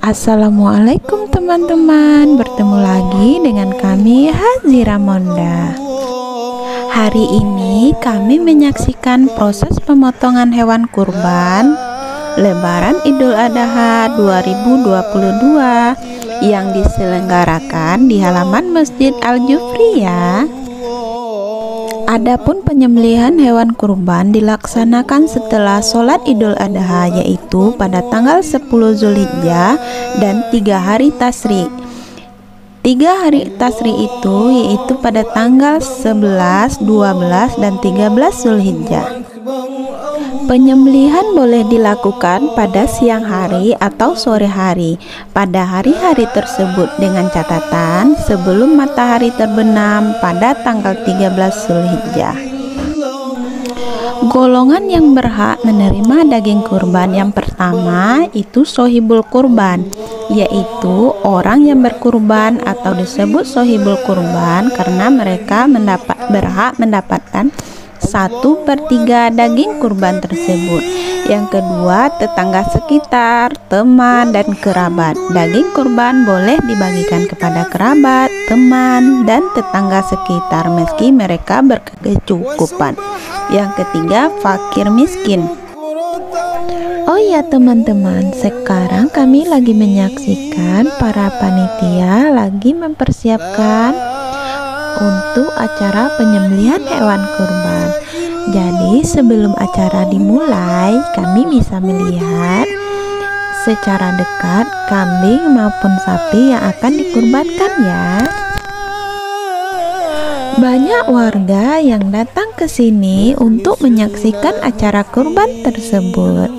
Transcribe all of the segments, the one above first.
Assalamualaikum teman-teman, bertemu lagi dengan kami Hazira Monda. Hari ini kami menyaksikan proses pemotongan hewan kurban Lebaran Idul Adha 2022 yang diselenggarakan di halaman Masjid Al-Jufri ya. Adapun penyembelihan hewan kurban dilaksanakan setelah sholat Idul Adha, yaitu pada tanggal 10 Zulhijjah dan 3 hari Tasyrik. 3 hari Tasyrik itu yaitu pada tanggal 11, 12, dan 13 Zulhijjah. Penyembelihan boleh dilakukan pada siang hari atau sore hari pada hari-hari tersebut dengan catatan sebelum matahari terbenam pada tanggal 13 Zulhijjah. Golongan yang berhak menerima daging kurban yang pertama itu sohibul kurban, yaitu orang yang berkurban atau disebut sohibul kurban karena mereka berhak mendapatkan 1/3 daging kurban tersebut. Yang kedua, tetangga sekitar, teman, dan kerabat. Daging kurban boleh dibagikan kepada kerabat, teman, dan tetangga sekitar meski mereka berkecukupan. Yang ketiga, fakir miskin. Oh ya teman-teman, sekarang kami lagi menyaksikan para panitia lagi mempersiapkan untuk acara penyembelihan hewan kurban. Jadi sebelum acara dimulai, kami bisa melihat secara dekat kambing maupun sapi yang akan dikurbankan ya. Banyak warga yang datang ke sini untuk menyaksikan acara kurban tersebut.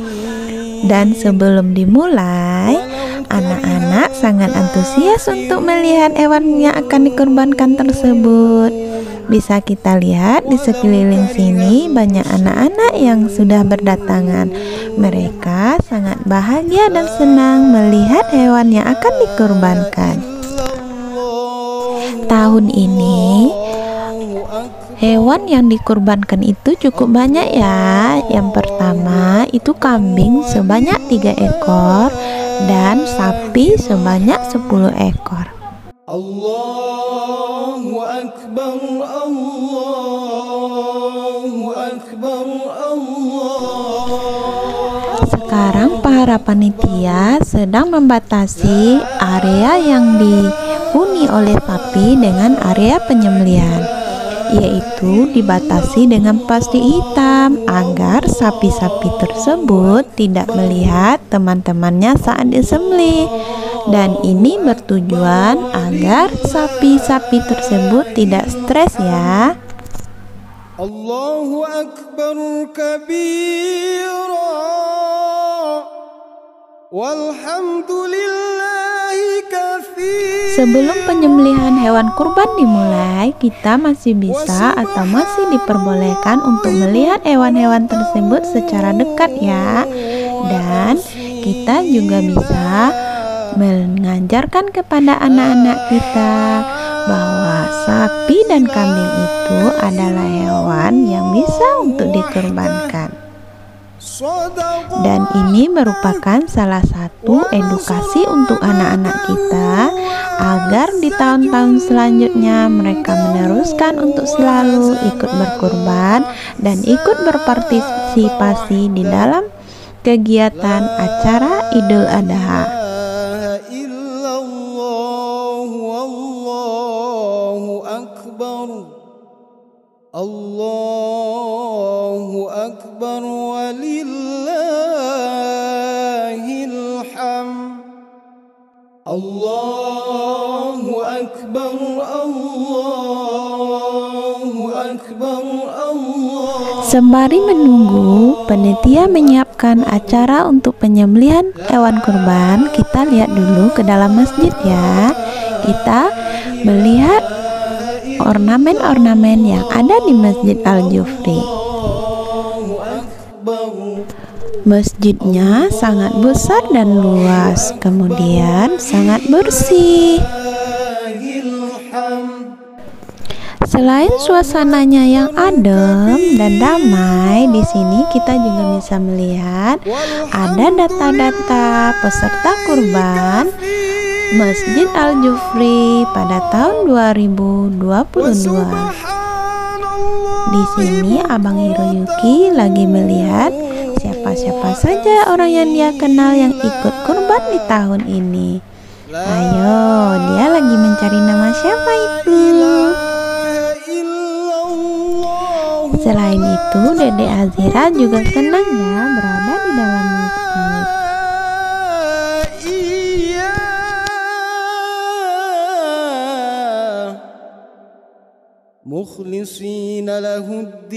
Dan sebelum dimulai, anak-anak sangat antusias untuk melihat hewan yang akan dikurbankan tersebut. Bisa kita lihat di sekeliling sini banyak anak-anak yang sudah berdatangan. Mereka sangat bahagia dan senang melihat hewan yang akan dikurbankan. Tahun ini hewan yang dikurbankan itu cukup banyak ya. Yang pertama itu kambing sebanyak 3 ekor dan sapi sebanyak 10 ekor. Allahu Akbar, Allahu Akbar, Allah. Sekarang para panitia sedang membatasi area yang dihuni oleh sapi dengan area penyembelihan, yaitu dibatasi dengan plastik hitam agar sapi-sapi tersebut tidak melihat teman-temannya saat disembelih. Dan ini bertujuan agar sapi-sapi tersebut tidak stres ya. Allahu Akbar kabira walhamdulillahi katsira. Sebelum penyembelihan hewan kurban dimulai, kita masih bisa atau masih diperbolehkan untuk melihat hewan-hewan tersebut secara dekat ya. Dan kita juga bisa mengajarkan kepada anak-anak kita bahwa sapi dan kambing itu adalah hewan yang bisa untuk dikurbankan. Dan ini merupakan salah satu edukasi untuk anak-anak kita agar di tahun-tahun selanjutnya mereka meneruskan untuk selalu ikut berkurban dan ikut berpartisipasi di dalam kegiatan acara Idul Adha. Allahu Akbar walillahil hamd. Allahu Akbar, Allahu Akbar, Allah. Sembari menunggu panitia menyiapkan acara untuk penyembelihan hewan kurban, kita lihat dulu ke dalam masjid ya. Kita melihat ornamen-ornamen yang ada di Masjid Al-Jufri. Masjidnya sangat besar dan luas, kemudian sangat bersih. Selain suasananya yang adem dan damai, di sini kita juga bisa melihat ada data-data peserta kurban Masjid Al-Jufri pada tahun 2022. Di sini Abang Hiroyuki lagi melihat siapa-siapa saja orang yang dia kenal yang ikut kurban di tahun ini. Ayo, dia lagi mencari nama siapa itu? Selain itu, Dede Azira juga senang ya berada di dalam masjid. Mukhlishina lahuddin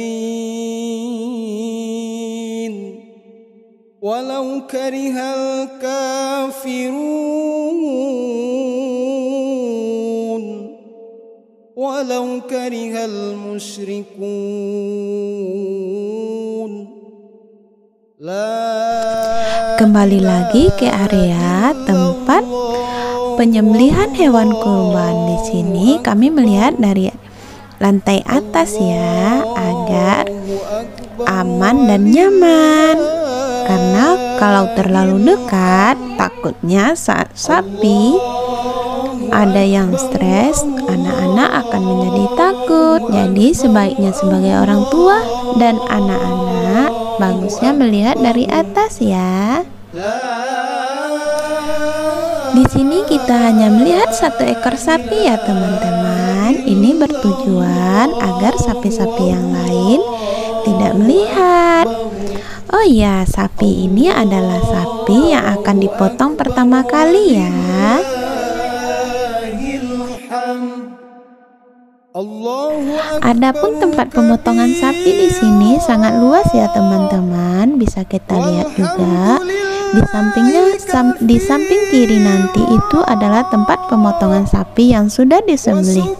walau karihal kafirun walau karihal musyrikun. Kembali lagi ke area tempat penyembelihan hewan kurban. Di sini kami melihat dari lantai atas ya, agar aman dan nyaman. Karena kalau terlalu dekat, takutnya saat sapi ada yang stres, anak-anak akan menjadi takut. Jadi sebaiknya sebagai orang tua dan anak-anak bagusnya melihat dari atas ya. Di sini kita hanya melihat satu ekor sapi ya teman-teman. Ini bertujuan agar sapi-sapi yang lain tidak melihat. Oh iya, sapi ini adalah sapi yang akan dipotong pertama kali ya. Adapun tempat pemotongan sapi di sini sangat luas ya teman-teman. Bisa kita lihat juga di samping kiri nanti itu adalah tempat pemotongan sapi yang sudah disembelih.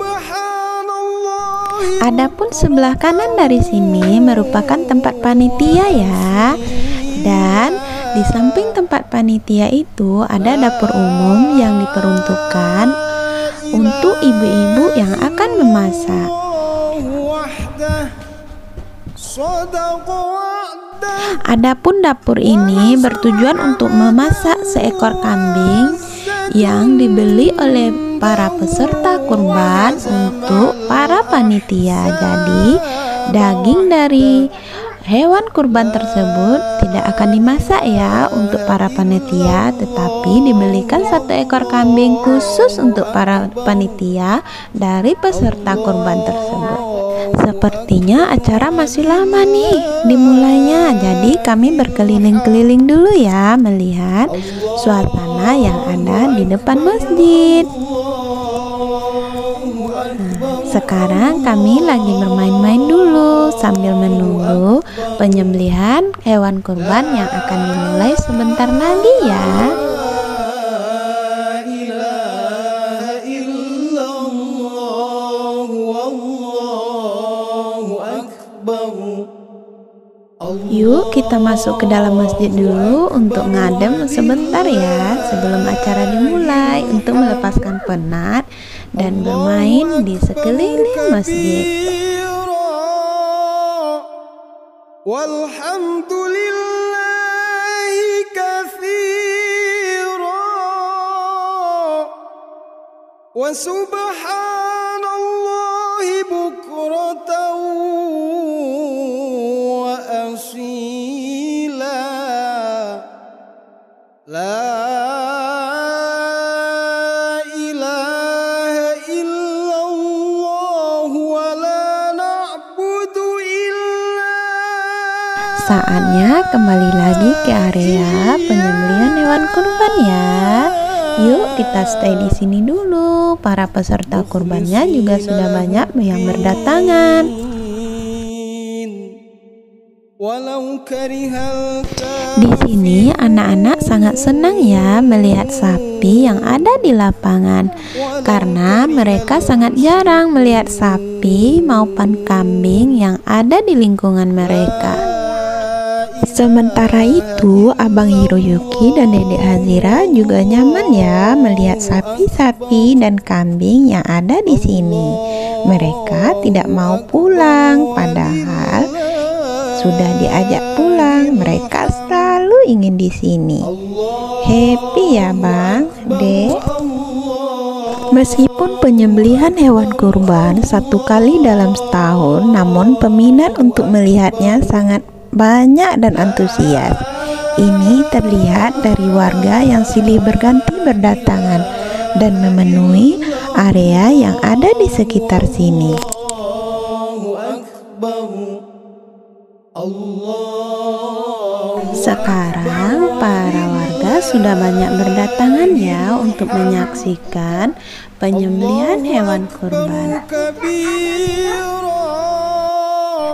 Adapun sebelah kanan dari sini merupakan tempat panitia ya. Dan di samping tempat panitia itu ada dapur umum yang diperuntukkan untuk ibu-ibu yang akan memasak. Adapun dapur ini bertujuan untuk memasak seekor kambing yang dibeli oleh para peserta kurban untuk para panitia. Jadi daging dari hewan kurban tersebut tidak akan dimasak ya untuk para panitia, tetapi dibelikan satu ekor kambing khusus untuk para panitia dari peserta kurban tersebut. Sepertinya acara masih lama nih dimulainya, jadi kami berkeliling-keliling dulu ya melihat suasana yang ada di depan masjid. Sekarang kami lagi bermain-main dulu sambil menunggu penyembelihan hewan kurban yang akan dimulai sebentar lagi ya. Yuk kita masuk ke dalam masjid dulu untuk ngadem sebentar ya sebelum acara dimulai, untuk melepaskan penat dan bermain di sekeliling masjid. Walhamdulillahi katsira wa subhanallahi bukratan wa asila. La ilaha illallah wa la na'budu illa. Saatnya kembali lagi ke area penyembelihan hewan kurban ya. Yuk kita stay di sini dulu. Para peserta kurbannya juga sudah banyak yang berdatangan. Di sini anak-anak sangat senang ya melihat sapi yang ada di lapangan, karena mereka sangat jarang melihat sapi maupun kambing yang ada di lingkungan mereka. Sementara itu, Abang Hiroyuki dan Dedek Hazira juga nyaman ya melihat sapi-sapi dan kambing yang ada di sini. Mereka tidak mau pulang, padahal sudah diajak pulang. Mereka selalu ingin di sini. Happy ya, Bang, Dek? Meskipun penyembelihan hewan kurban satu kali dalam setahun, namun peminat untuk melihatnya sangat banyak dan antusias. Ini terlihat dari warga yang silih berganti berdatangan dan memenuhi area yang ada di sekitar sini. Sekarang para warga sudah banyak berdatangan ya untuk menyaksikan penyembelihan hewan kurban.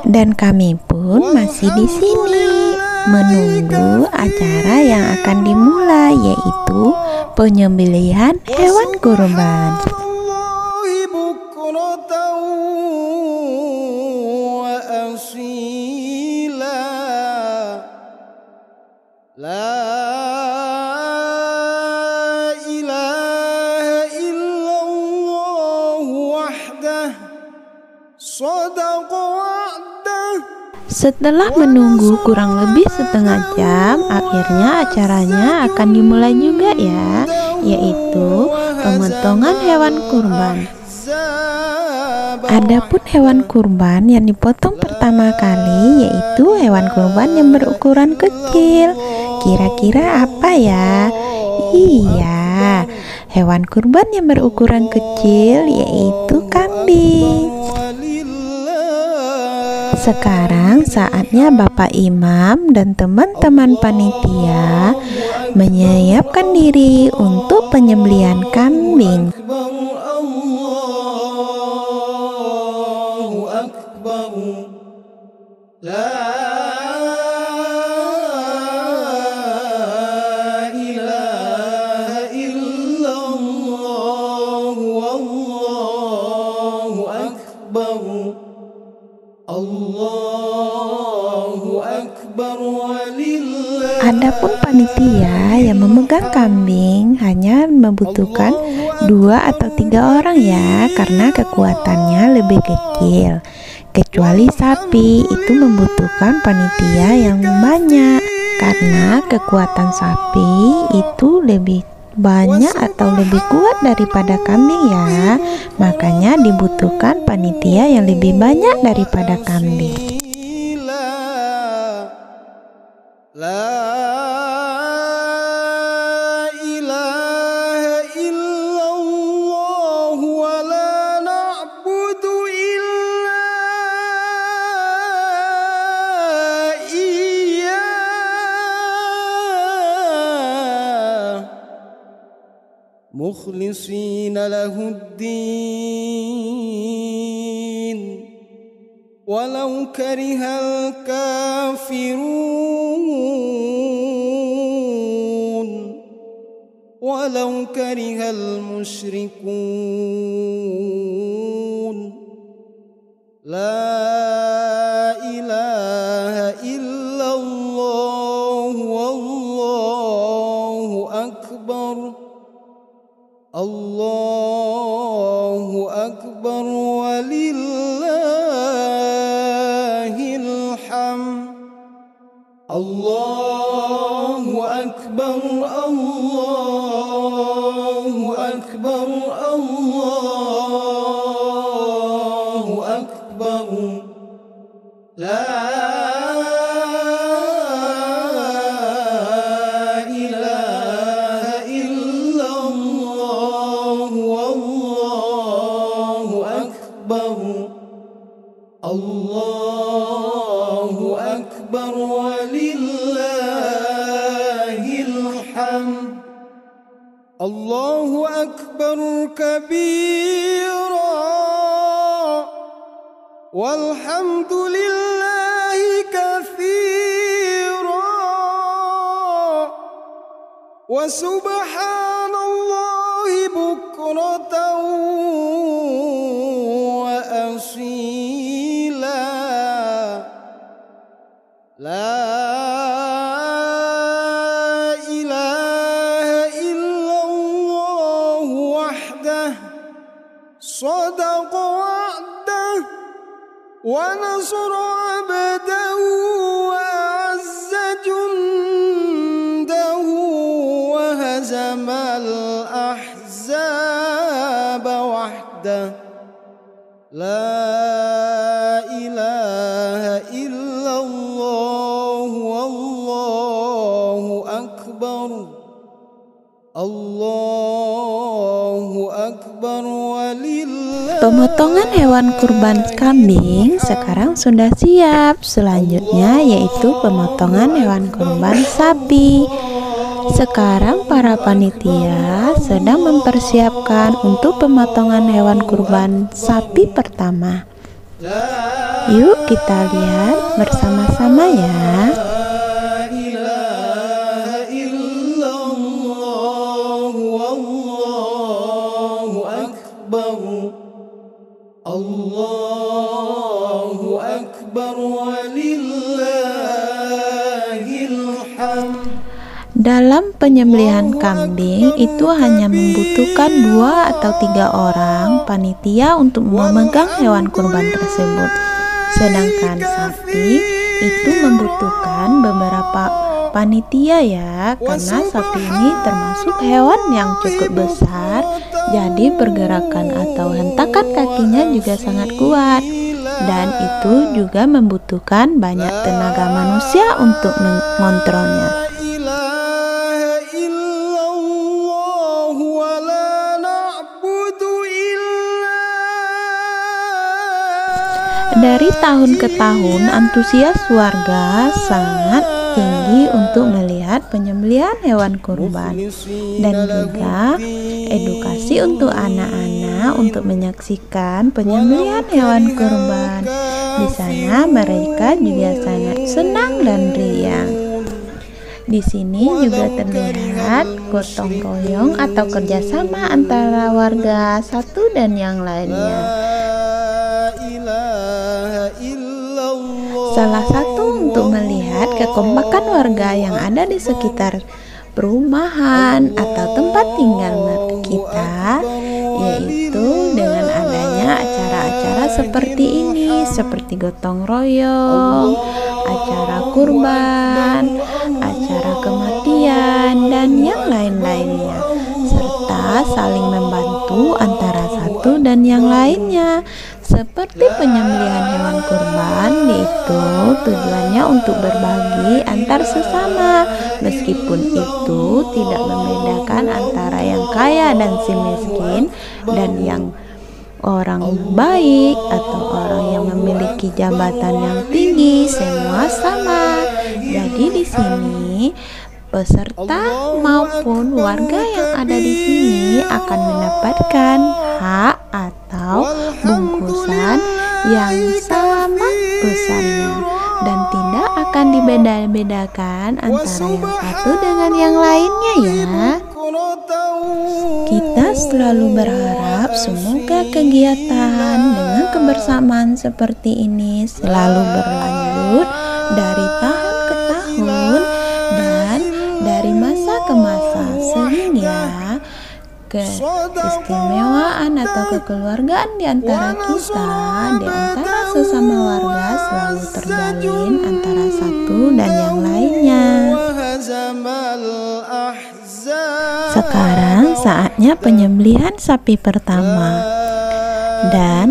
Dan kami pun masih di sini menunggu acara yang akan dimulai, yaitu penyembelihan hewan kurban. Setelah menunggu kurang lebih setengah jam, akhirnya acaranya akan dimulai juga ya, yaitu pemotongan hewan kurban. Adapun hewan kurban yang dipotong pertama kali yaitu hewan kurban yang berukuran kecil. Kira-kira apa ya? Iya, hewan kurban yang berukuran kecil yaitu kambing. Sekarang saatnya Bapak Imam dan teman-teman panitia menyiapkan diri untuk penyembelihan kambing. Adapun panitia yang memegang kambing hanya membutuhkan 2 atau 3 orang ya, karena kekuatannya lebih kecil. Kecuali sapi itu membutuhkan panitia yang banyak, karena kekuatan sapi itu lebih banyak atau lebih kuat daripada kambing ya. Makanya dibutuhkan panitia yang lebih banyak daripada kambing. مخلصين له الدين ولو كره الكافرون ولو كره المشركون لا إله إلا الله والله أكبر Allahu Akbar walillahil hamd. Allahu Akbar, Allahu Akbar, Allahu Akbar. La Allahu Akbar walillahil hamd. Allahu Akbar kabira walhamdulillahi katsira wa subhanallahi bukratan wa asila. La صدق وعده ونصر عبده وأعز جنده وهزم الأحزاب وحده لا إله إلا الله والله أكبر Allahu Akbar walillah. Pemotongan hewan kurban kambing sekarang sudah siap. Selanjutnya yaitu pemotongan hewan kurban sapi. Sekarang para panitia sedang mempersiapkan untuk pemotongan hewan kurban sapi pertama. Yuk kita lihat bersama-sama ya. Allahu Akbar walillahil hamd. Dalam penyembelihan kambing itu hanya membutuhkan 2 atau 3 orang panitia untuk memegang hewan kurban tersebut. Sedangkan sapi itu membutuhkan beberapa panitia ya, karena sapi ini termasuk hewan yang cukup besar, jadi pergerakan atau hentakan kakinya juga sangat kuat, dan itu juga membutuhkan banyak tenaga manusia untuk mengontrolnya. Dari tahun ke tahun antusias warga sangat tinggi untuk melihat penyembelihan hewan kurban, dan juga edukasi untuk anak-anak untuk menyaksikan penyembelihan hewan kurban. Di sana mereka juga sangat senang dan riang. Di sini juga terlihat gotong royong atau kerjasama antara warga satu dan yang lainnya. Salah satu untuk melihat kekompakan warga yang ada di sekitar perumahan atau tempat tinggal kita, yaitu dengan adanya acara-acara seperti ini, seperti gotong royong, acara kurban, acara kematian, dan yang lain-lainnya, serta saling membantu antara satu dan yang lainnya. Seperti penyembelihan hewan kurban, itu tujuannya untuk berbagi antar sesama, meskipun itu tidak membedakan antara yang kaya dan si miskin, dan yang orang baik atau orang yang memiliki jabatan yang tinggi, semua sama. Jadi di sini peserta maupun warga yang ada di sini akan mendapatkan hak atau bungkusan yang sama besarnya, dan tidak akan dibeda-bedakan antara yang satu dengan yang lainnya ya. Kita selalu berharap semoga kegiatan dengan kebersamaan seperti ini selalu berlanjut dari tahun ke tahun dan dari masa ke masa, sehingga keistimewaan atau kekeluargaan di antara kita, di antara sesama warga selalu terjalin antara satu dan yang lainnya. Sekarang saatnya penyembelihan sapi pertama, dan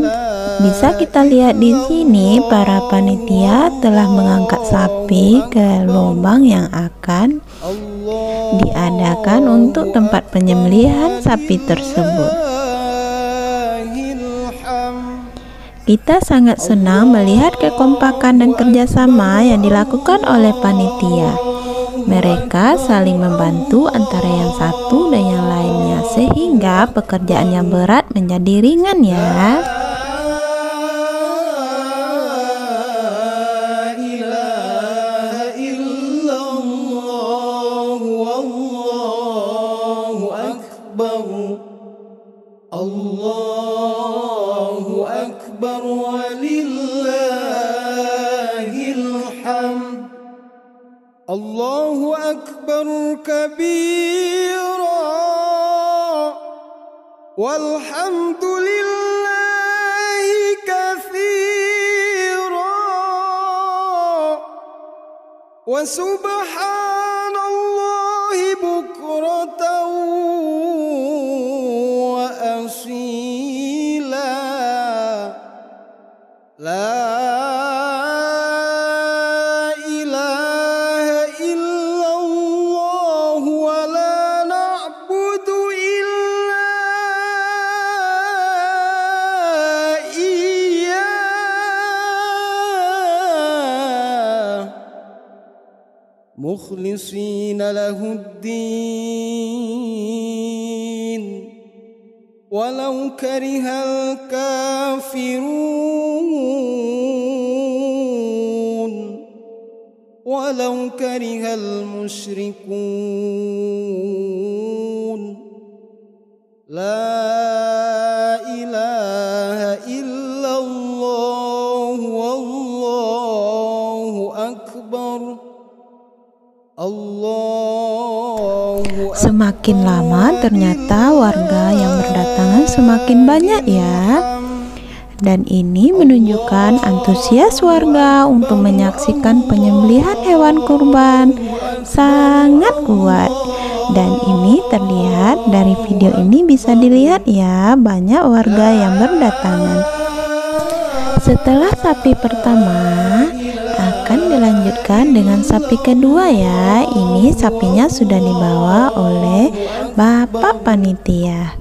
bisa kita lihat di sini para panitia telah mengangkat sapi ke lubang yang akan diadakan untuk tempat penyembelihan sapi tersebut. Kita sangat senang melihat kekompakan dan kerjasama yang dilakukan oleh panitia. Mereka saling membantu antara yang satu dan yang lainnya, sehingga pekerjaan yang berat menjadi ringan ya. Allahu Akbar walillahil hamd. Allahu Akbar kabira walhamdulillah. وسبحان الله بكرة وأصيلا لا إله إلا الله ولا نعبد إلا إياه مخلصين له الدين ولو كره الكافرون ولو كره المشركون لا إله إلا الله والله أكبر. Semakin lama ternyata warga yang berdatangan semakin banyak ya. Dan ini menunjukkan antusias warga untuk menyaksikan penyembelihan hewan kurban sangat kuat. Dan ini terlihat dari video ini, bisa dilihat ya, banyak warga yang berdatangan. Setelah sapi pertama akan dilanjutkan dengan sapi kedua ya. Ini sapinya sudah dibawa oleh Bapak Panitia.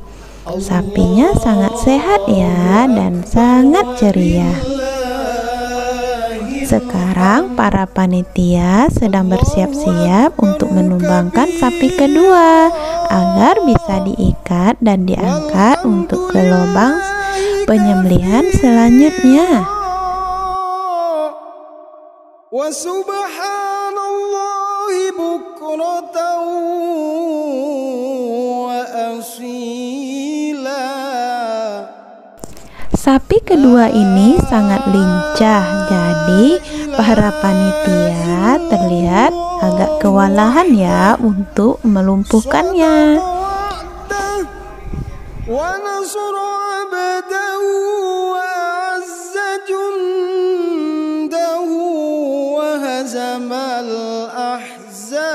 Sapinya sangat sehat ya dan sangat ceria. Sekarang para panitia sedang bersiap-siap untuk menumbangkan sapi kedua agar bisa diikat dan diangkat untuk ke lubang penyembelihan selanjutnya. Subhanallahi bukratan wa asila. Sapi kedua ini sangat lincah, jadi para panitia terlihat agak kewalahan ya untuk melumpuhkannya. Wa nasra abdahu wa azza jundahu wa hazamal ahzab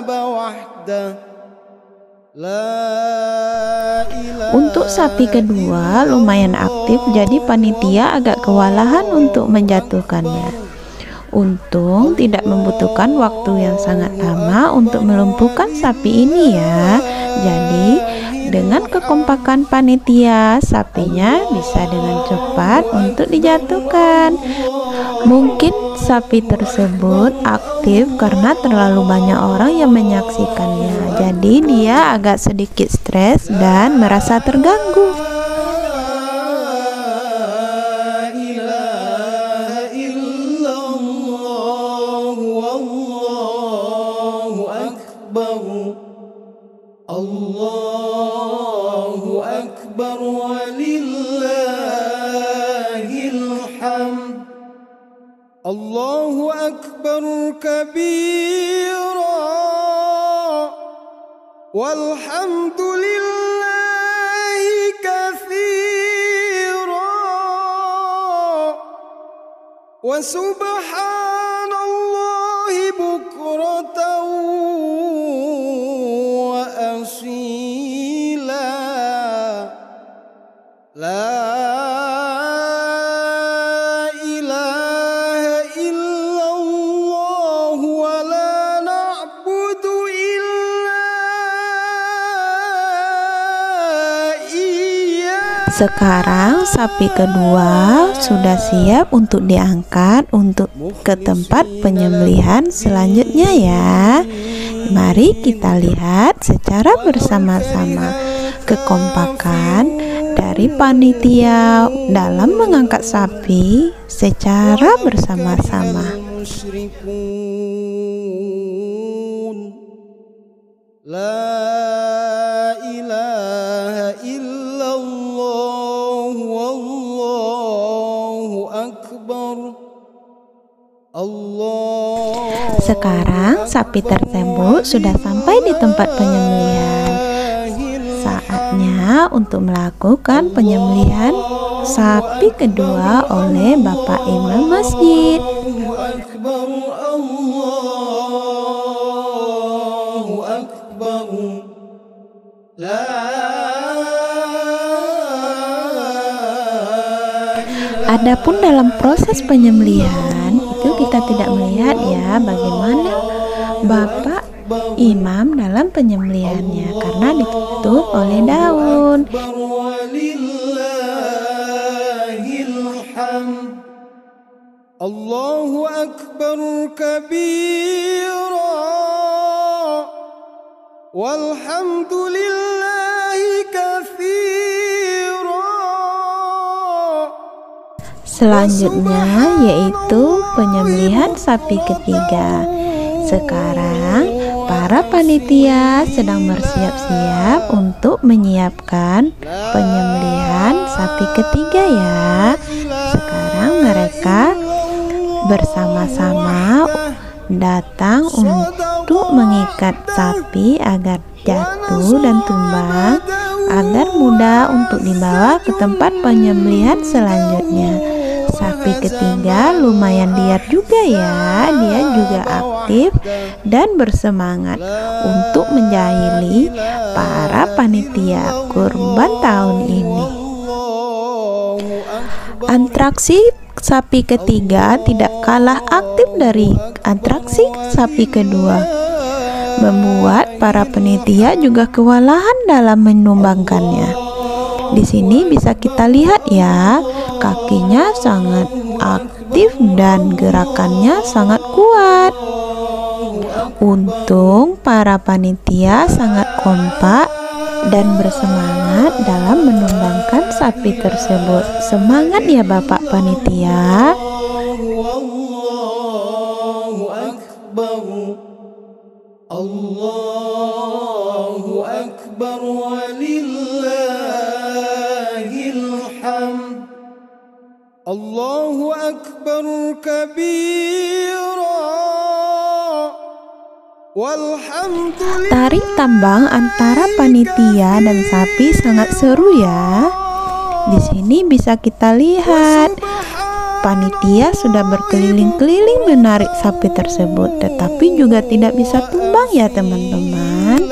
wahdah. Untuk sapi kedua lumayan aktif, jadi panitia agak kewalahan untuk menjatuhkannya. Untung tidak membutuhkan waktu yang sangat lama untuk melumpuhkan sapi ini ya. Jadi dengan kekompakan panitia, sapinya bisa dengan cepat untuk dijatuhkan. Mungkin sapi tersebut aktif karena terlalu banyak orang yang menyaksikannya. Jadi dia agak sedikit stres dan merasa terganggu. Allahu Akbar walillahil hamd. Allahu Akbar kabira walhamdulillahi katsira wa subhanallahi bukratan wa asila. La Sekarang sapi kedua sudah siap untuk diangkat untuk ke tempat penyembelihan selanjutnya ya. Mari kita lihat secara bersama-sama kekompakan dari panitia dalam mengangkat sapi secara bersama-sama. La ilaha illallah wallahu akbar. Sekarang sapi tersebut sudah sampai di tempat penyembelihan. Saatnya untuk melakukan penyembelihan sapi kedua oleh Bapak Imam Masjid. Allahu akbar. Adapun dalam proses penyembelihan itu kita tidak melihat ya bagaimana Bapak imam dalam penyembelihannya karena ditutup oleh daun. Allahu akbar kabira walhamdulillahi katsira. Selanjutnya yaitu penyembelihan sapi ketiga. Sekarang para panitia sedang bersiap-siap untuk menyiapkan penyembelihan sapi ketiga ya. Sekarang mereka bersama-sama datang untuk mengikat sapi agar jatuh dan tumbang agar mudah untuk dibawa ke tempat penyembelihan selanjutnya. Sapi ketiga lumayan liar juga ya, dia juga aktif dan bersemangat untuk menjahili para panitia kurban tahun ini. Atraksi sapi ketiga tidak kalah aktif dari atraksi sapi kedua, membuat para panitia juga kewalahan dalam menumbangkannya. Di sini bisa kita lihat ya, kakinya sangat aktif dan gerakannya sangat kuat. Untung para panitia sangat kompak dan bersemangat dalam menumbangkan sapi tersebut. Semangat ya Bapak panitia. Allahu akbar, Allahu akbar walillahil hamd. Allahu akbar kabira. Tarik tambang antara panitia dan sapi sangat seru ya. Di sini bisa kita lihat panitia sudah berkeliling-keliling menarik sapi tersebut, tetapi juga tidak bisa tumbang ya teman-teman.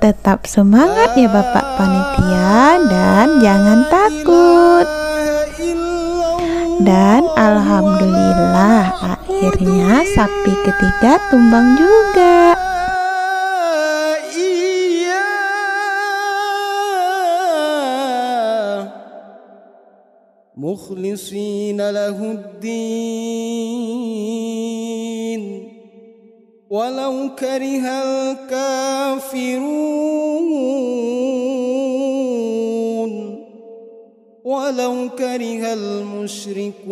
Tetap semangat ya Bapak panitia dan jangan takut. Dan alhamdulillah akhirnya sapi ketiga tumbang juga. Mukhlishina lahuddin walau karihal kafirun walau karihal musyrikun.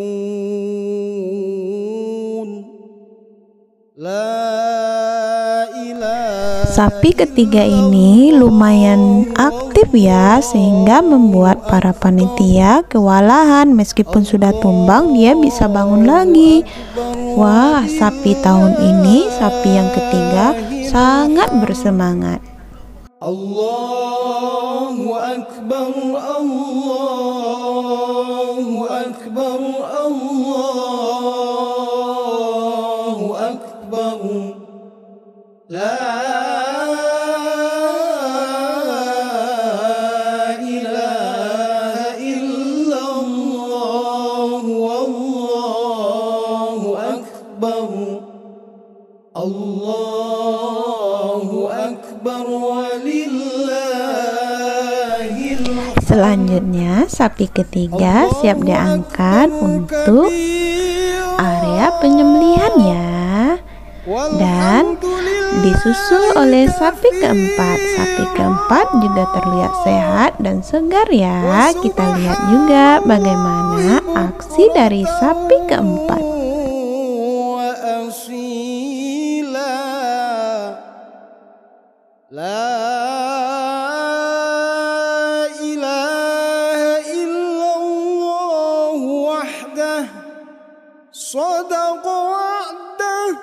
La ilaha. Sapi ketiga ini lumayan aktif ya, sehingga membuat para panitia kewalahan. Meskipun sudah tumbang, dia bisa bangun lagi. Wah, sapi tahun ini, sapi yang ketiga, sangat bersemangat. Allahu akbar, Allahu akbar, Allahu akbar. La ilaha illallah, wallahu akbar. Allahu akbar walillahil. Selanjutnya sapi ketiga siap diangkat untuk area penyembelihan ya, dan disusul oleh sapi keempat. Sapi keempat juga terlihat sehat dan segar ya. Kita lihat juga bagaimana aksi dari sapi keempat. La ilaha illallah wahdah sadaqa wa'dah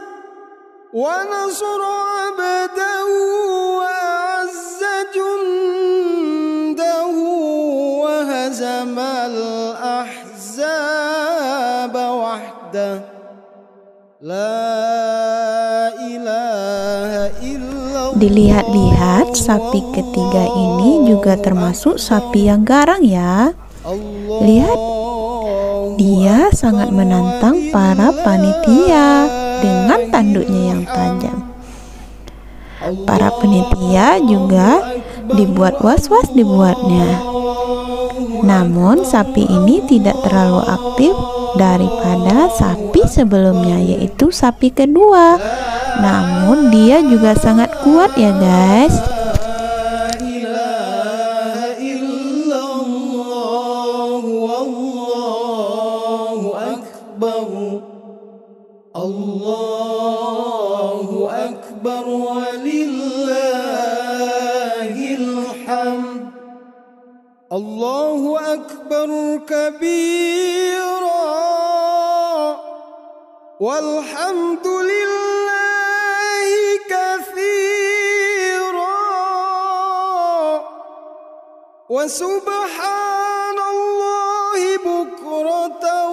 wa nasra abdahu wa azza jundahu wa hazamal ahzaba wahdah. La ilaha illallah. Dilihat-lihat sapi ketiga ini juga termasuk sapi yang garang ya. Lihat Dia sangat menantang para panitia dengan tanduknya yang tajam. Para panitia juga dibuat was-was dibuatnya. Namun sapi ini tidak terlalu aktif daripada sapi sebelumnya, yaitu sapi kedua. Namun dia juga sangat kuat ya guys. Allahu Akbar walillahil hamd. Allahu Akbar kabira walhamdulillahi katsira wa subhanallahi bukratan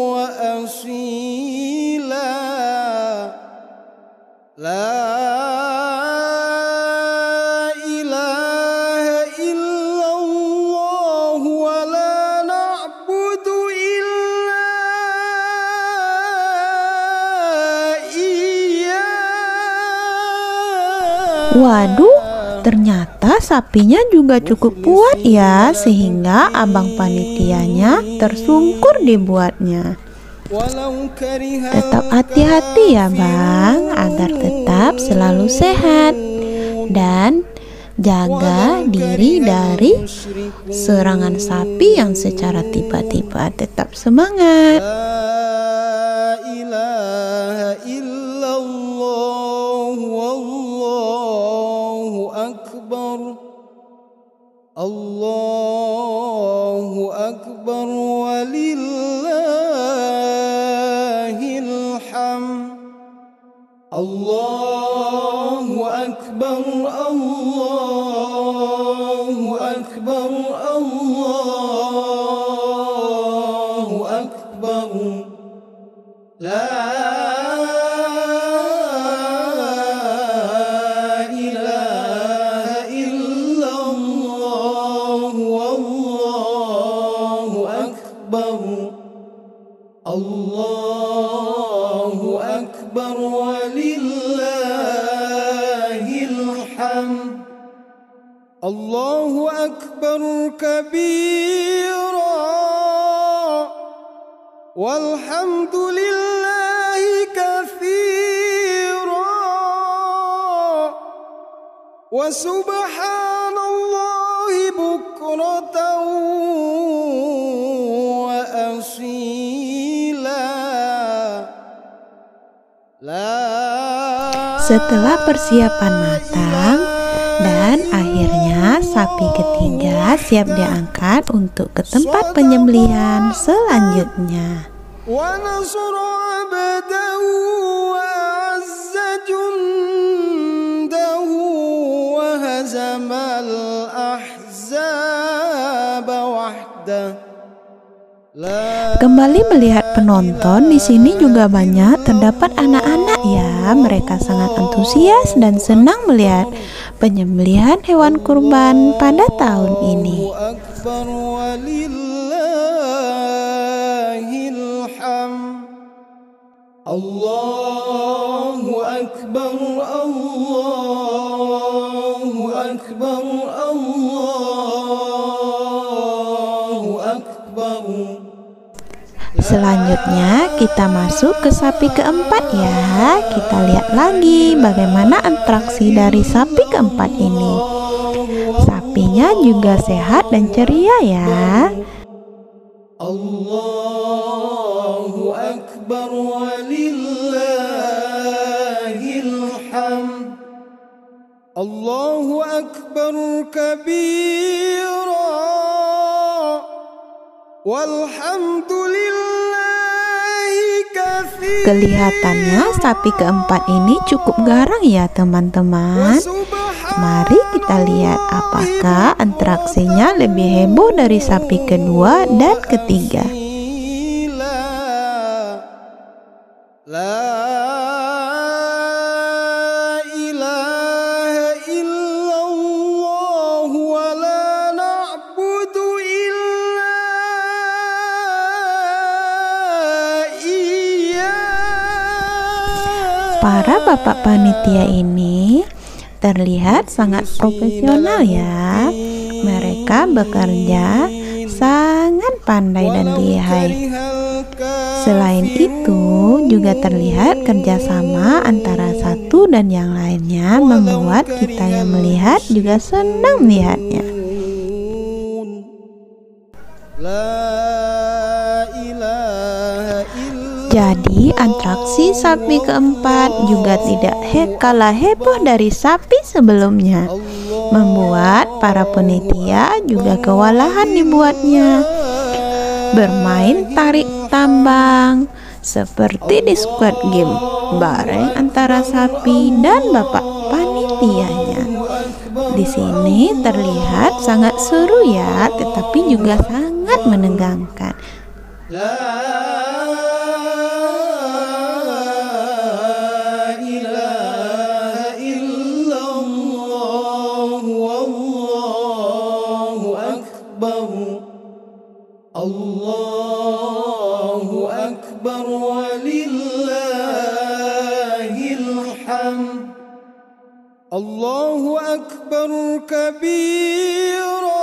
wa asila. La Waduh, ternyata sapinya juga cukup kuat ya, sehingga abang panitianya tersungkur dibuatnya. Tetap hati-hati ya bang, agar tetap selalu sehat dan jaga diri dari serangan sapi yang secara tiba-tiba. Tetap semangat. Allahu Akbar walillahil hamd. Allahu Akbar, Allahu Akbar, Allahu Akbar. La Allahu Akbar walillahil hamd. Allahu Akbar kabira walhamdulillahi katsira wa subhanallahi bukratan wa asila. Setelah persiapan matang dan akhirnya sapi ketiga siap diangkat untuk ke tempat penyembelihan selanjutnya. Wa nasra abdahu wa azza jundahu wa hazamal ahzaba wahdah. Kembali melihat penonton, di sini juga banyak terdapat anak-anak ya. Mereka sangat antusias dan senang melihat penyembelihan hewan kurban pada tahun ini. Allahu Akbar, Allahu Akbar, Allahu Akbar. Selanjutnya kita masuk ke sapi keempat ya. Kita lihat lagi bagaimana atraksi dari sapi keempat ini. Sapinya juga sehat dan ceria ya. Allahu Akbar walillahil hamd. Allahu Akbar kabira walhamdulillahi katsira. Kelihatannya sapi keempat ini cukup garang ya teman-teman. Mari kita lihat apakah atraksinya lebih heboh dari sapi kedua dan ketiga. Para bapak panitia ini terlihat sangat profesional ya. Mereka bekerja sangat pandai dan lihai. Selain itu juga terlihat kerjasama antara satu dan yang lainnya, membuat kita yang melihat juga senang melihatnya. Jadi atraksi sapi keempat juga tidak kalah heboh dari sapi sebelumnya, membuat para panitia juga kewalahan dibuatnya. Bermain tarik tambang seperti di Squid Game bareng antara sapi dan bapak panitianya. Di sini terlihat sangat seru ya, tetapi juga sangat menegangkan. Allahu Akbar walillahil hamd. Allahu Akbar kabira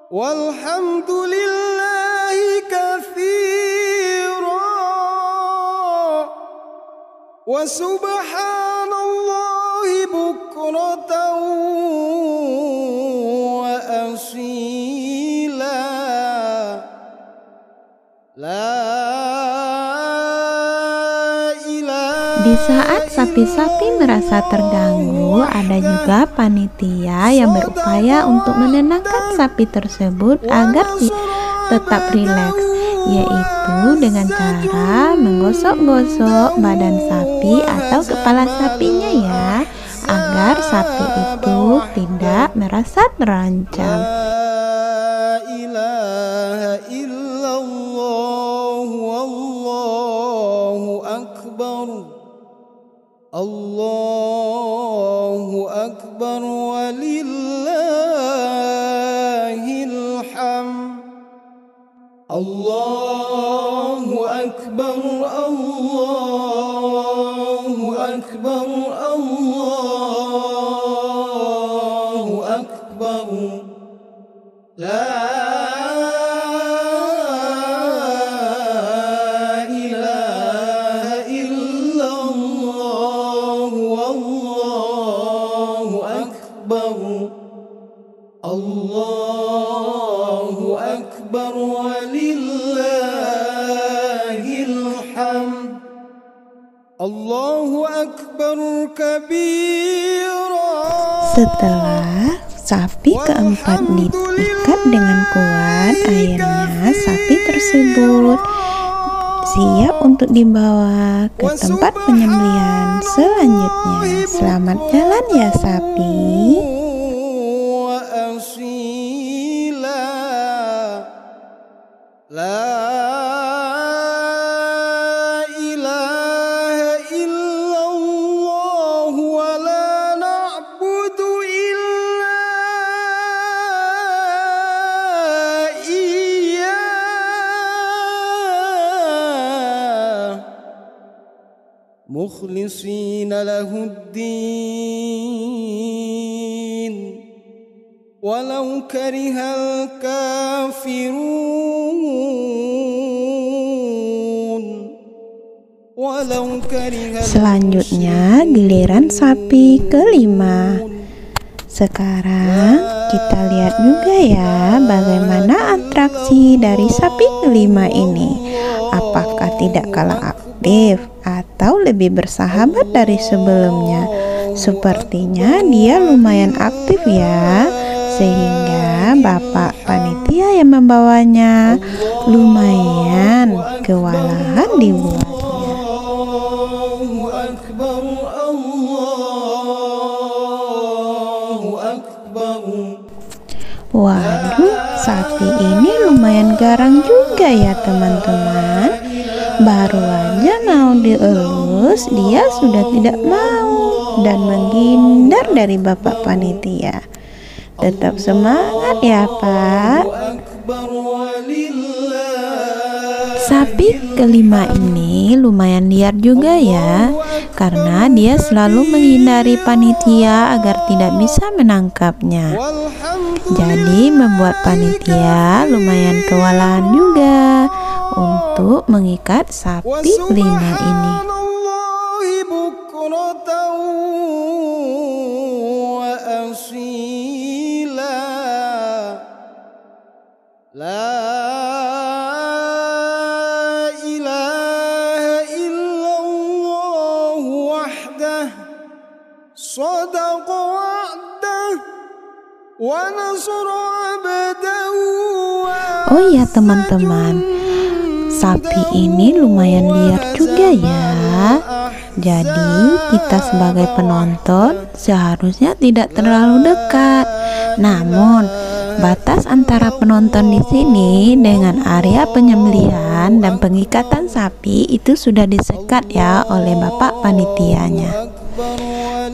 walhamdulillahi katsira wa subhanallahi bukratan wa asila. Di saat sapi-sapi merasa terganggu, ada juga panitia yang berupaya untuk menenangkan sapi tersebut agar tetap rileks, yaitu dengan cara menggosok-gosok badan sapi atau kepala sapinya ya, agar sapi itu tidak merasa terancam. Allahu Akbar walillahil hamd. Allahu Akbar, Allahu Akbar, Allahu Akbar. Allahu Akbar walillahil hamd. Allahu Akbar kabira. Setelah sapi keempat diikat dengan kuat, akhirnya sapi tersebut siap untuk dibawa ke tempat penyembelihan selanjutnya. Selamat jalan ya sapi. مخلصين له الدين ولو كره الكافرون. Selanjutnya giliran sapi kelima. Sekarang kita lihat juga ya bagaimana atraksi dari sapi kelima ini. Apakah tidak kalah aktif atau lebih bersahabat dari sebelumnya? Sepertinya dia lumayan aktif ya, sehingga bapak panitia yang membawanya lumayan kewalahan dibuatnya. Waduh, sapi ini lumayan garang juga ya teman-teman. Baru aja mau dielus, dia sudah tidak mau dan menghindar dari bapak panitia. Tetap semangat ya Pak. Sapi kelima ini lumayan liar juga ya, karena dia selalu menghindari panitia agar tidak bisa menangkapnya. Jadi membuat panitia lumayan kewalahan juga untuk mengikat sapi kelima ini. Oh ya teman-teman, sapi ini lumayan liar juga ya. Jadi kita sebagai penonton seharusnya tidak terlalu dekat. Namun batas antara penonton di sini dengan area penyembelihan dan pengikatan sapi itu sudah disekat ya oleh bapak panitianya,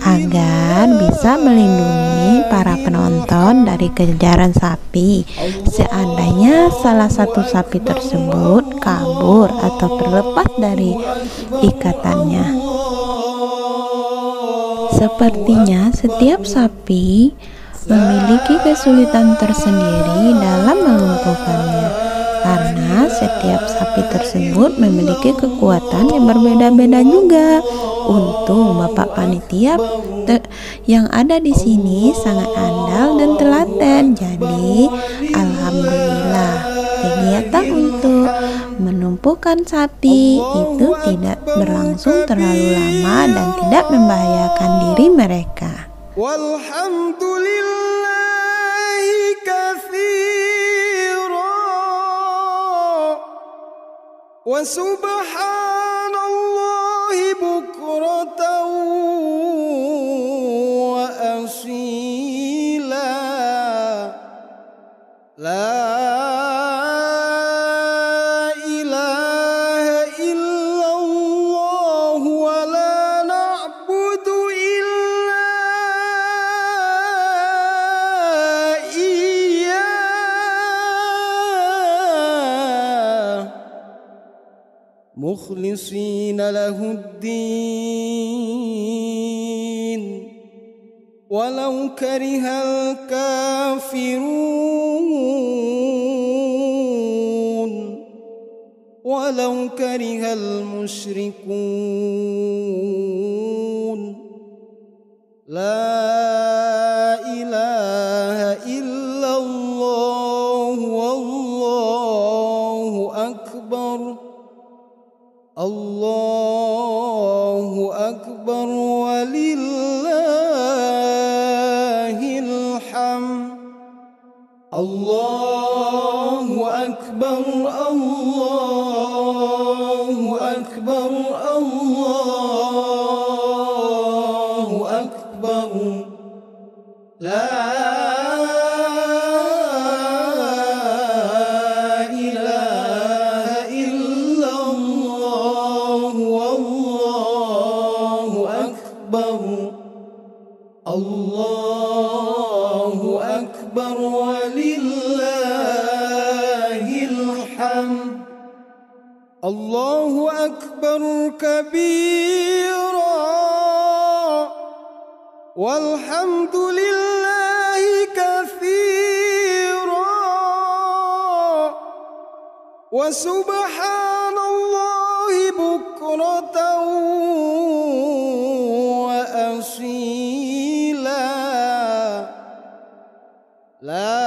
agar bisa melindungi para penonton dari kejaran sapi seandainya salah satu sapi tersebut kabur atau terlepas dari ikatannya. Sepertinya setiap sapi memiliki kesulitan tersendiri dalam melumpuhkannya, karena setiap sapi tersebut memiliki kekuatan yang berbeda-beda juga. Untung bapak panitia yang ada di sini sangat andal dan telaten. Jadi alhamdulillah kegiatan untuk menumpukan sapi itu tidak berlangsung terlalu lama dan tidak membahayakan diri mereka. Walhamdulillahi katsira wa subhanallahi bukratan wa asila. La ilaha illallah wa la na'budu illa iyyah mukhlisina lahuddin walau karihal kafirun walau karihal musyrikun. La ilaha illallah wallahu akbar. Allahu akbar walillahil hamd. Allahu akbar, Allahu akbar, Allahu akbar. La ilaha illallah wallahu akbar. Allahu akbar walillahil hamd. Allahu akbar kabira walhamdulillahi katsira wa subhanallahi bukratan wa asila. La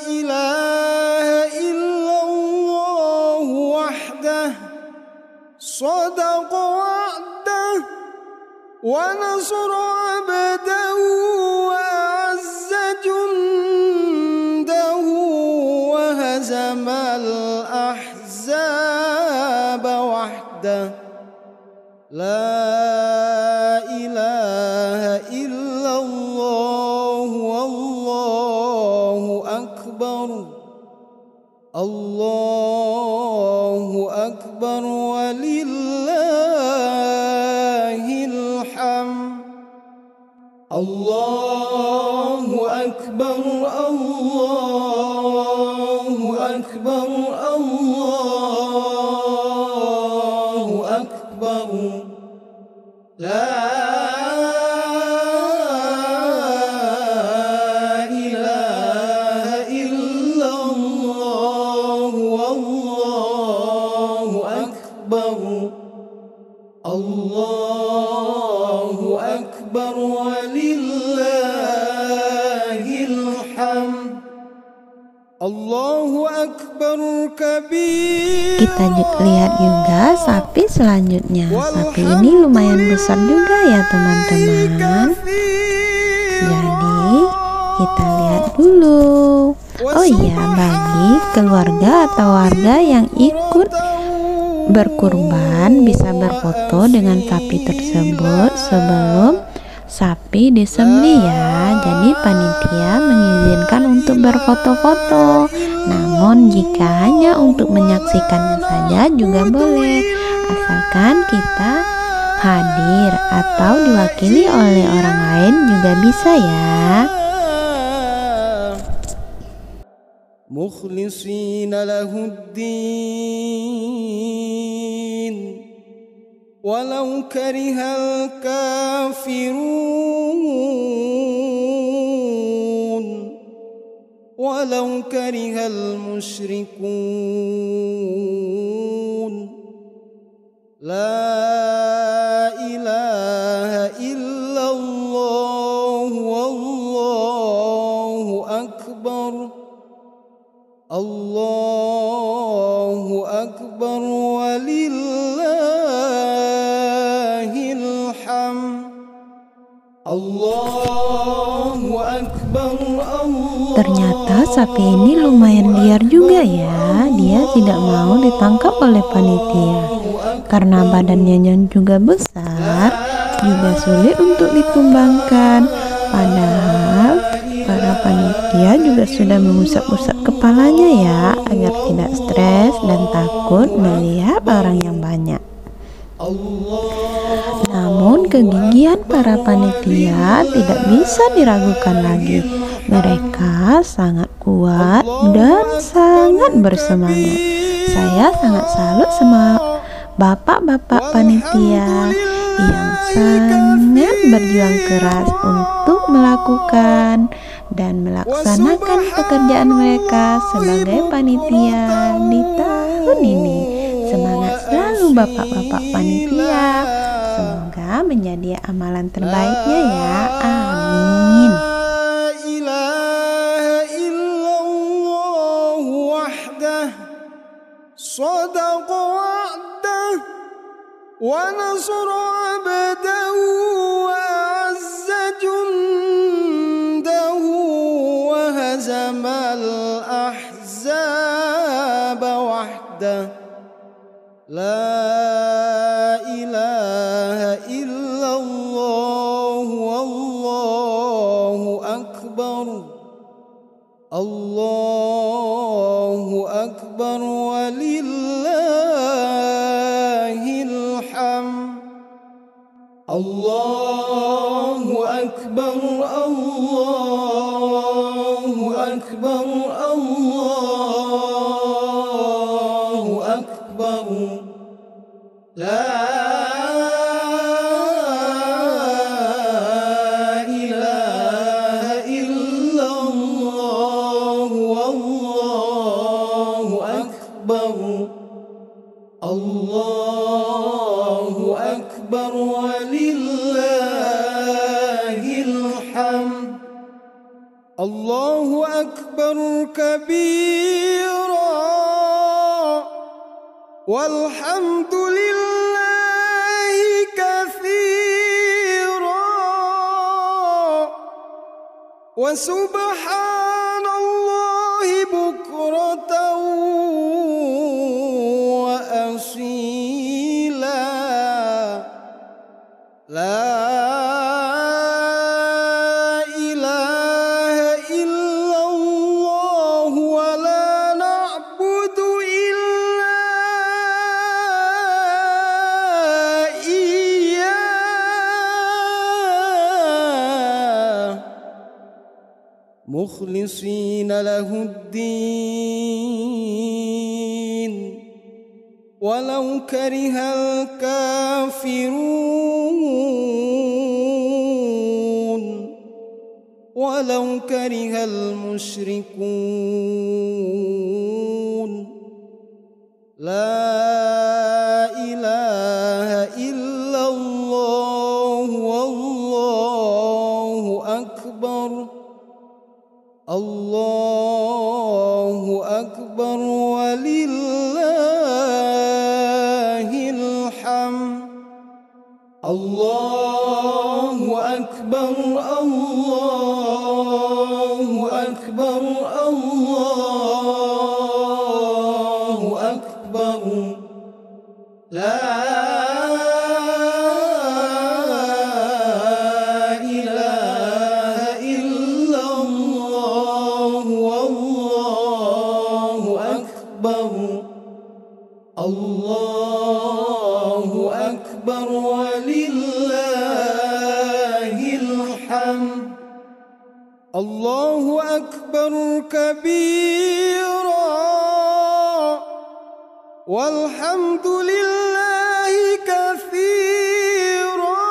ilaha illallah wahdah sadaqa wa'dah wa nasra abdahu wa azza jundahu wa hazamal ahzaba wahdah. La ilaha illallah wallahu akbar. Allahu akbar walillahil hamd. Allahu akbar, Allahu akbar, أكبر ولله الحمد الله أكبر كبير. Kita lihat juga sapi selanjutnya. Sapi ini lumayan besar juga ya teman-teman. Jadi kita lihat dulu. Oh iya, bagi keluarga atau warga yang ikut berkurban bisa berfoto dengan sapi tersebut sebelum sapi disembelih ya. Jadi panitia mengizinkan untuk berfoto-foto. Namun jika hanya untuk menyaksikannya saja juga boleh, asalkan kita hadir atau diwakili oleh orang lain juga bisa ya. مخلصين له الدين ولو كره الكافرون ولو كره المشركون لا إله إلا الله والله أكبر الله أكبر ولله الحمد الله أكبر. Ternyata sapi ini lumayan liar juga ya. Dia tidak mau ditangkap oleh panitia karena badannya yang juga besar, juga sulit untuk ditumbangkan. Padahal para panitia juga sudah mengusap-usap kepalanya ya, agar tidak stres dan takut melihat orang yang banyak. Namun kegigihan para panitia tidak bisa diragukan lagi. Mereka sangat kuat dan sangat bersemangat. Saya sangat salut sama bapak-bapak panitia yang sangat berjuang keras untuk melakukan dan melaksanakan pekerjaan mereka sebagai panitia di tahun ini. Semangat selalu bapak-bapak panitia. Semoga menjadi amalan terbaiknya ya. Amin. صدق وعده ونصر عبده وأعز جنده وهزم الأحزاب وحده لا إله إلا الله والله أكبر الله أكبر ولله الحمد الله أكبر الله أكبر الله أكبر لا الله أكبر ولله الحمد الله أكبر كبيرا والحمد لله كثيرا وسبحان الله بكرة وأصيلا لا إله إلا الله ولا نعبد إلا إياه مخلصين له الدين ولو كره الكافرون ولو كره المشركون لا إله إلا الله والله أكبر الله أكبر ولله الحمد الله أكبر الله أكبر الله أكبر لا إله إلا الله والله أكبر الله أكبر ولله الحمد الله أكبر كبيرا والحمد لله كثيرا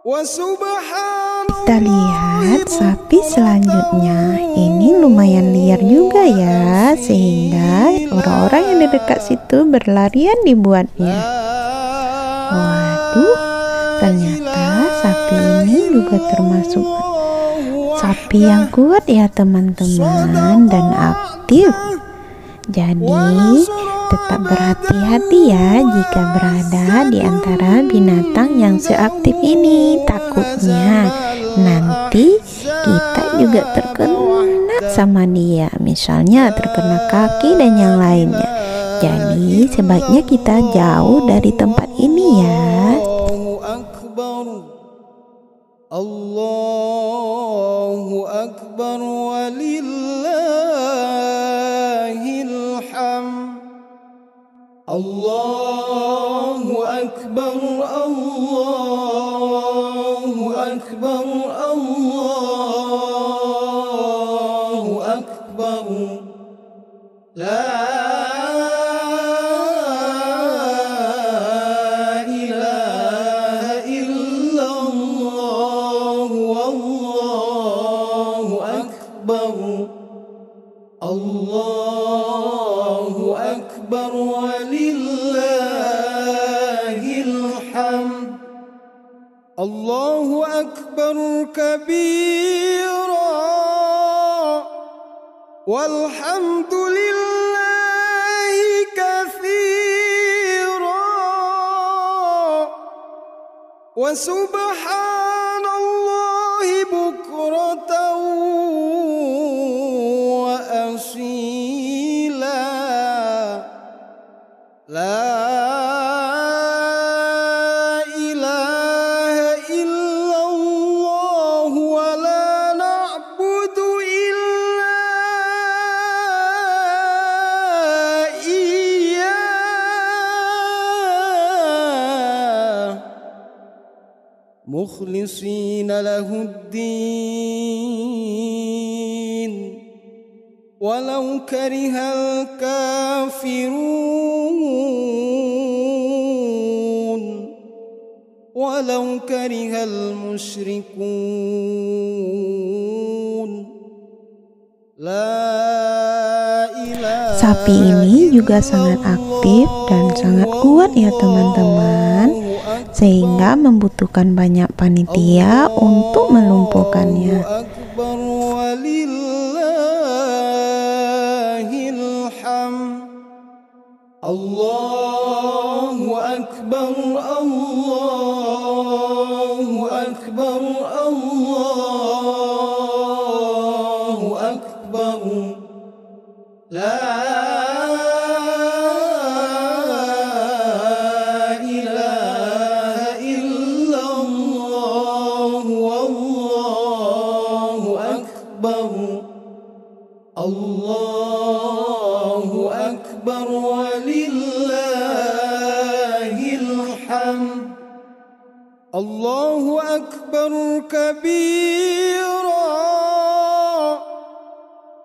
وسبحان Kita lihat sapi selanjutnya. Ini lumayan liar juga ya, sehingga orang-orang yang di dekat situ berlarian dibuatnya. Waduh, ternyata sapi ini juga termasuk sapi yang kuat ya teman-teman, dan aktif. Jadi tetap berhati-hati ya jika berada di antara binatang yang seaktif ini. Takutnya nanti kita juga terkena sama dia, misalnya terkena kaki dan yang lainnya. Jadi sebaiknya kita jauh dari tempat ini ya. Allahu Akbar walillahil hamd. Allahu Akbar, Allahu Akbar, Allahu Akbar. La ilaha illallah, wallahu akbar. Allahu akbar walillahil hamd. Allahu akbar kabira walhamdulillahi katsira wa subhanallahi bukratan wa asila. La ilaha illallah wa la na'budu illa iyyah mukhlisina lahuddin walau karihal kafirun walau karihal musyrikun. La ilaha Sapi ini juga sangat aktif dan sangat kuat ya teman-teman, sehingga membutuhkan banyak panitia untuk melumpuhkannya. akbar walillahil hamd. Allahu akbar, Allahu akbar, Allahu akbar. La ilaha illallah, wallahu akbar. Allahu akbar walillahil hamd. Allahu akbar kabira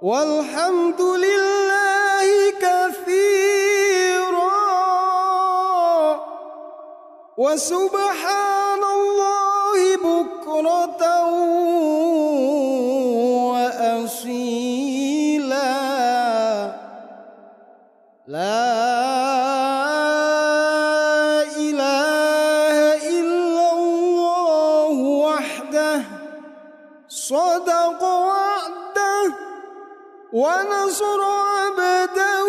walhamdulillahi katsira wa subhanallahi bukratan wa asila. La ilaha illallah wahdahu صدق وعده ونصر عبده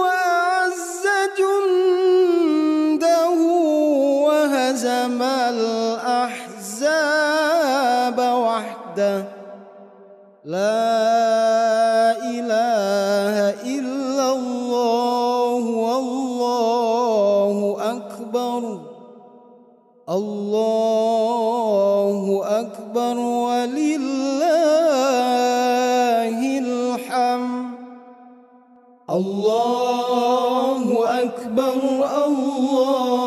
وأعز جنده وهزم الأحزاب وحده لا إله إلا الله والله أكبر الله أكبر ولله الحمد الله أكبر الله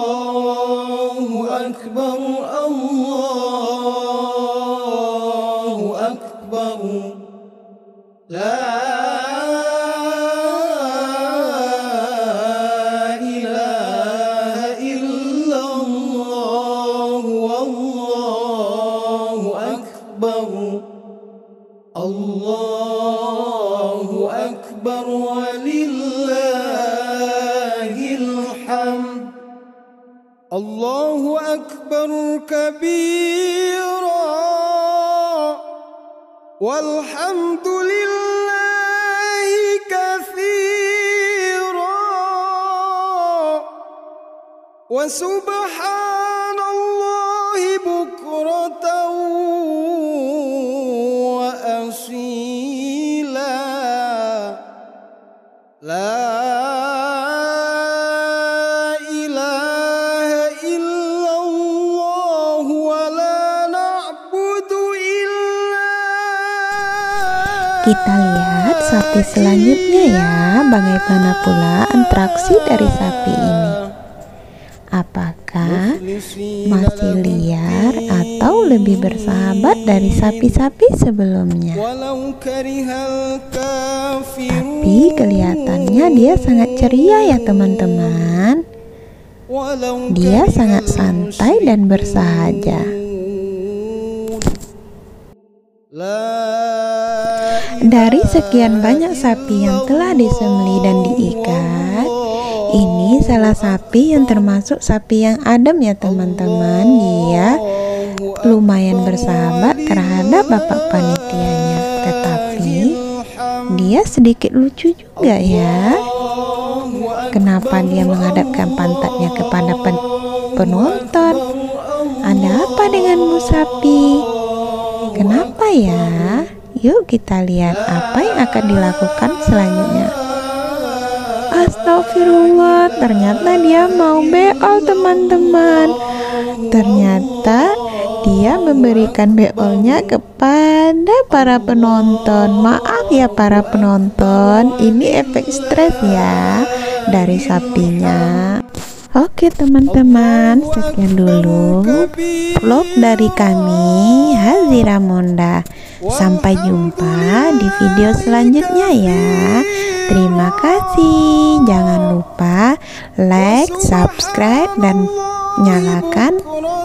أكبر الله أكبر لا إله إلا الله والله أكبر الله أكبر ولله الحمد الله أكبر كبيرا والحمد لله كثيرا وسبحان الله بكرة وأصيلا لا إله إلا الله ولا نعبد إلا. Kita lihat sapi selanjutnya ya. Bagaimana pula interaksi dari sapi ini? Apakah masih liar atau lebih bersahabat dari sapi-sapi sebelumnya? Tapi kelihatannya dia sangat ceria ya teman-teman. Dia sangat santai dan bersahaja. Dari sekian banyak sapi yang telah disembelih dan diikat, ini salah sapi yang termasuk sapi yang adem ya teman-teman. Dia lumayan bersahabat terhadap bapak panitianya, tetapi dia sedikit lucu juga ya. Kenapa dia menghadapkan pantatnya kepada penonton? Ada apa denganmu sapi? Kenapa ya? Yuk kita lihat apa yang akan dilakukan selanjutnya. Astagfirullah, ternyata dia mau beol teman-teman. Ternyata dia memberikan beolnya kepada para penonton. Maaf ya para penonton, ini efek stres ya dari sapinya. Oke teman-teman, sekian dulu vlog dari kami Hazira Monda. Sampai jumpa di video selanjutnya ya. Terima kasih. Jangan lupa like, subscribe, dan nyalakan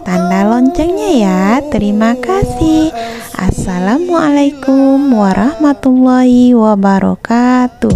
tanda loncengnya ya. Terima kasih. Assalamualaikum warahmatullahi wabarakatuh.